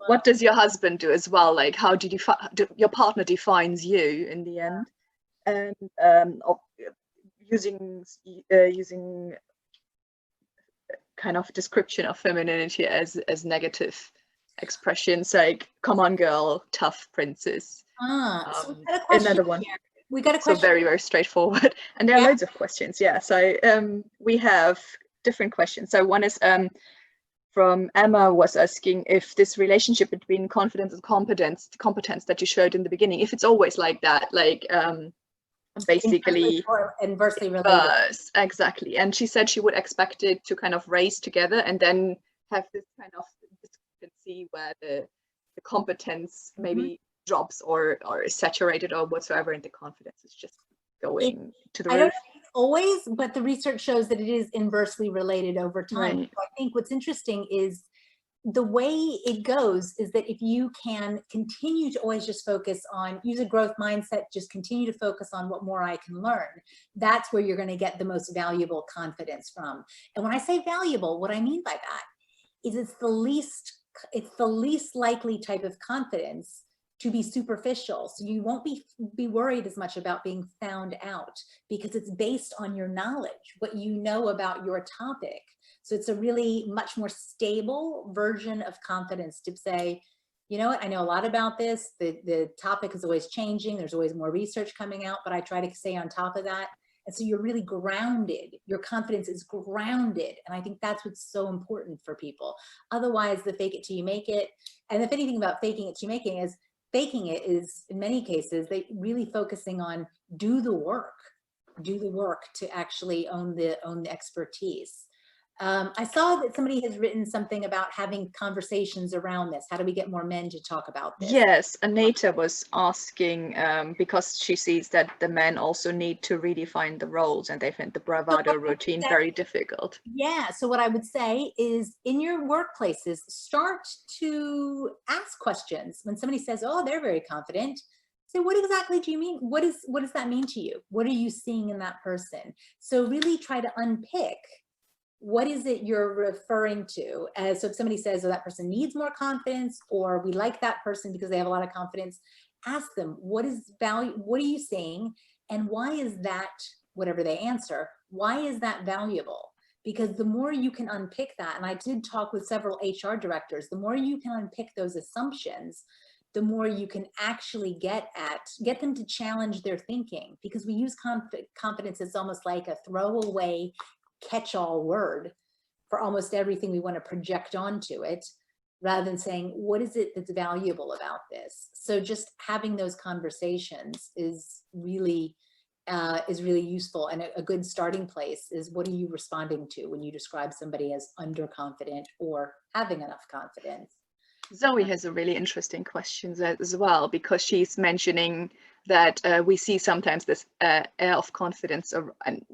What does your husband do as well? Like, how did your partner defines you in the end? And using kind of description of femininity as negative expressions, like "come on, girl," "tough princess." So we got a question Another one. here. We got a So question. very straightforward, and there are loads of questions. Yeah. So we have different questions. So one is from Emma, was asking if this relationship between confidence and competence that you showed in the beginning, if it's always like that, like basically inversely related. Exactly. And she said she would expect it to kind of race together and then have this kind of discrepancy where the competence maybe drops or is saturated or whatsoever, and the confidence is just going to the roof. I don't know if it's always, but the research shows that it is inversely related over time. Right. So I think what's interesting is the way it goes is that if you can continue to always just focus on, use a growth mindset, just continue to focus on what more I can learn, that's where you're going to get the most valuable confidence from. And when I say valuable, what I mean by that is it's the least likely type of confidence to be superficial. So you won't be worried as much about being found out because it's based on your knowledge, what you know about your topic. So it's a really much more stable version of confidence to say, you know what, I know a lot about this. The topic is always changing. There's always more research coming out, but I try to stay on top of that. And so you're really grounded. Your confidence is grounded. And I think that's what's so important for people. Otherwise, the fake it till you make it. And the funny thing about faking it till you making is, faking it is, in many cases, they really focusing on do the work to actually own the expertise. I saw that somebody has written something about having conversations around this. How do we get more men to talk about this? Yes, Anita was asking because she sees that the men also need to redefine the roles and they find the bravado routine very difficult. Yeah, so what I would say is in your workplaces, start to ask questions. When somebody says, oh, they're very confident, say, what exactly do you mean? What does that mean to you? What are you seeing in that person? So really try to unpick what is it you're referring to. So if somebody says, oh, that person needs more confidence, or we like that person because they have a lot of confidence, ask them, what is value? What are you saying? And why is that, whatever they answer, why is that valuable? Because the more you can unpick that, and I did talk with several HR directors, the more you can unpick those assumptions, the more you can actually get them to challenge their thinking, because we use confidence as almost like a throwaway catch-all word for almost everything we want to project onto it, rather than saying, what is it that's valuable about this? So just having those conversations is really useful. And a good starting place is, what are you responding to when you describe somebody as underconfident or having enough confidence? Zoe has a really interesting question as well, because she's mentioning that we see sometimes this air of confidence and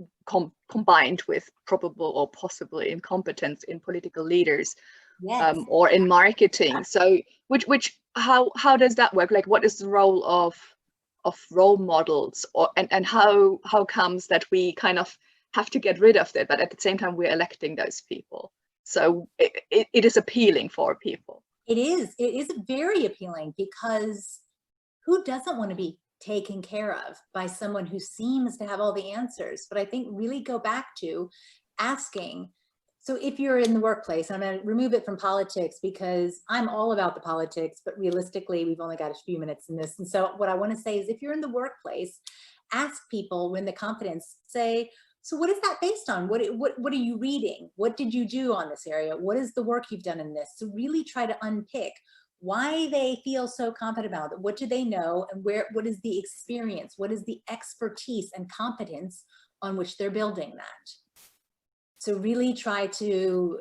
combined with probable or possible incompetence in political leaders. Yes. Or in marketing. So how does that work? Like, what is the role of role models, and how comes that we kind of have to get rid of that, but at the same time we're electing those people? So it is appealing for people. It is very appealing, because who doesn't want to be taken care of by someone who seems to have all the answers? But I think really go back to asking. So if you're in the workplace, I'm going to remove it from politics because I'm all about the politics, but realistically, we've only got a few minutes in this. And so what I want to say is, if you're in the workplace, ask people when the confidence, say, so what is that based on? What are you reading? What did you do on this area? What is the work you've done in this? So really try to unpick why they feel so confident about it. What do they know? And what is the experience? What is the expertise and competence on which they're building that? So really try to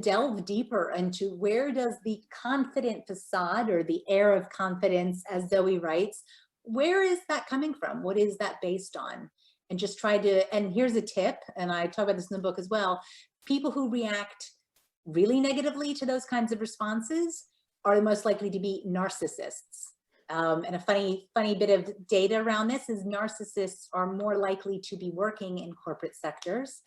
delve deeper into, where does the confident facade, or the air of confidence, as Zoe writes, where is that coming from? What is that based on? And just try to, and here's a tip, and I talk about this in the book as well, people who react really negatively to those kinds of responses are the most likely to be narcissists. And a funny bit of data around this is, narcissists are more likely to be working in corporate sectors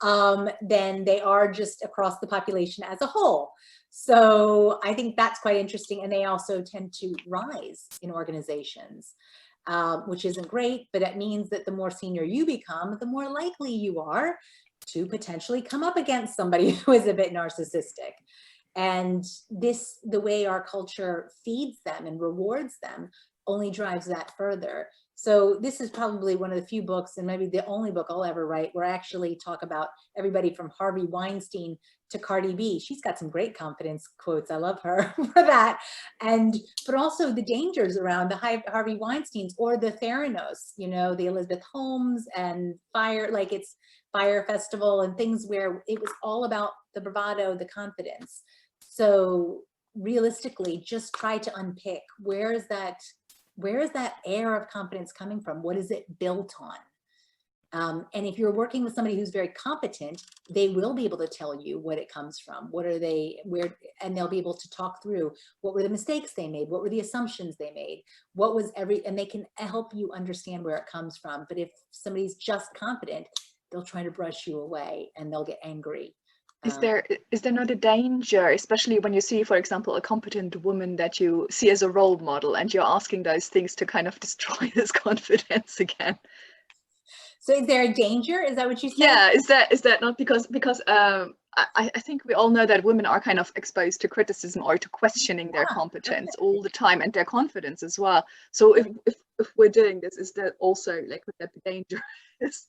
than they are just across the population as a whole. So I think that's quite interesting. And they also tend to rise in organizations. which isn't great, but it means that the more senior you become, the more likely you are to potentially come up against somebody who is a bit narcissistic. And this, the way our culture feeds them and rewards them, only drives that further. So this is probably one of the few books, and maybe the only book I'll ever write, where I actually talk about everybody from Harvey Weinstein to Cardi B. She's got some great confidence quotes. I love her for that. But also the dangers around the Harvey Weinsteins, or the Theranos, you know, the Elizabeth Holmes and Fire, like it's Fire Festival and things where it was all about the bravado, the confidence. So realistically, just try to unpick, where is that air of confidence coming from? What is it built on? And if you're working with somebody who's very competent, they will be able to tell you what it comes from. What are they, where, and they'll be able to talk through what were the mistakes they made, what were the assumptions they made, what was and they can help you understand where it comes from. But if somebody's just confident, they'll try to brush you away and they'll get angry. Is there not a danger, especially when you see, for example, a competent woman that you see as a role model, and you're asking those things to kind of destroy this confidence again? So is there a danger? Is that what you said? Yeah, is that not because I think we all know that women are kind of exposed to criticism or to questioning their competence all the time, and their confidence as well. So if we're doing this, is that also, like, would that be dangerous?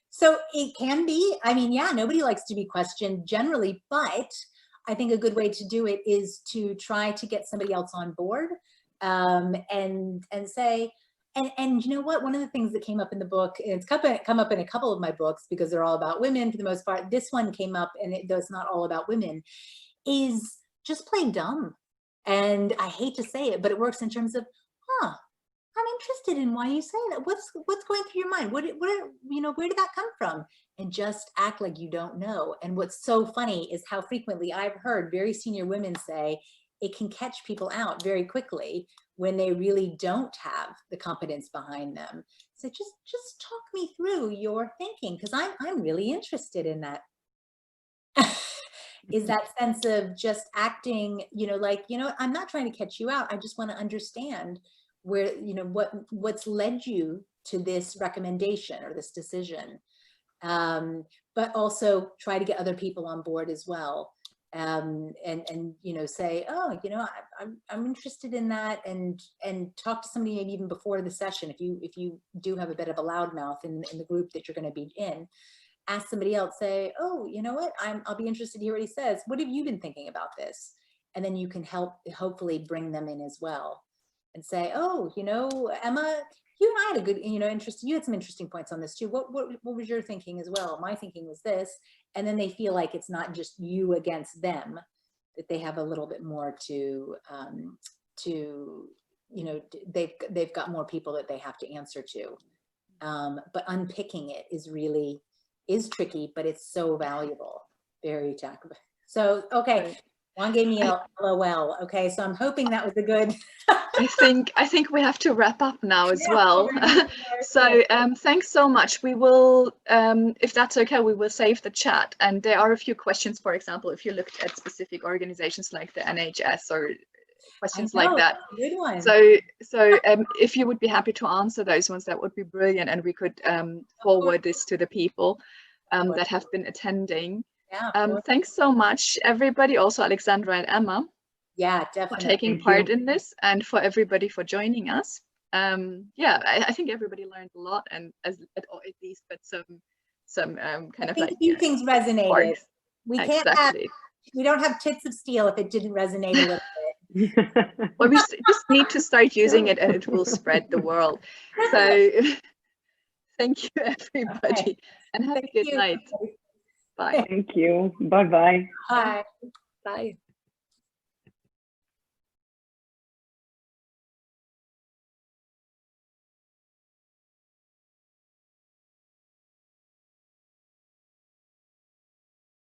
So it can be. I mean, yeah, nobody likes to be questioned generally, but I think a good way to do it is to try to get somebody else on board, and say, and you know what, one of the things that came up in the book, and it's come up in a couple of my books because they're all about women for the most part. This one came up, and it's not all about women, is just play dumb. And I hate to say it, but it works in terms of, I'm interested in why you say that. What's going through your mind? What you know, where did that come from? And just act like you don't know. And what's so funny is how frequently I've heard very senior women say it can catch people out very quickly when they really don't have the competence behind them. So just talk me through your thinking, because I'm really interested in that. Is that sense of just acting, you know, like, you know, I'm not trying to catch you out. I just want to understand where, you know, what's led you to this recommendation or this decision. But also try to get other people on board as well. And you know, say, oh, you know, I'm interested in that, and talk to somebody maybe even before the session. If you do have a bit of a loudmouth in the group that you're going to be in, ask somebody else, say, oh, you know what, I'll be interested to hear what he says. What have you been thinking about this? And then you can hopefully bring them in as well. And say, oh, you know, Emma, you and I had a good, you know, interest. You had some interesting points on this too. What was your thinking as well? My thinking was this. And then they feel like it's not just you against them, that they have a little bit more to you know, they've got more people that they have to answer to. But unpicking it is tricky, but it's so valuable. Very technical. So, okay. Juan gave me a LOL. Okay, so I'm hoping that was a good. I think we have to wrap up now as well. So thanks so much. We will, if that's okay, we will save the chat. And there are a few questions, for example, if you looked at specific organizations like the NHS or questions like that. Good one. So if you would be happy to answer those ones, that would be brilliant. And we could forward this to the people that have been attending. Yeah, thanks so much, everybody, also Alexandra and Emma. Yeah, definitely. For taking part in this, and for everybody for joining us. Yeah, I think everybody learned a lot, and at least got some kind of like a few things resonated. Sparks. We can't we don't have tits of steel if it didn't resonate a little bit. Well, we just need to start using it, and it will spread the world. So thank you, everybody, and have a good night. Bye. Thank you. Bye-bye. Bye. Bye.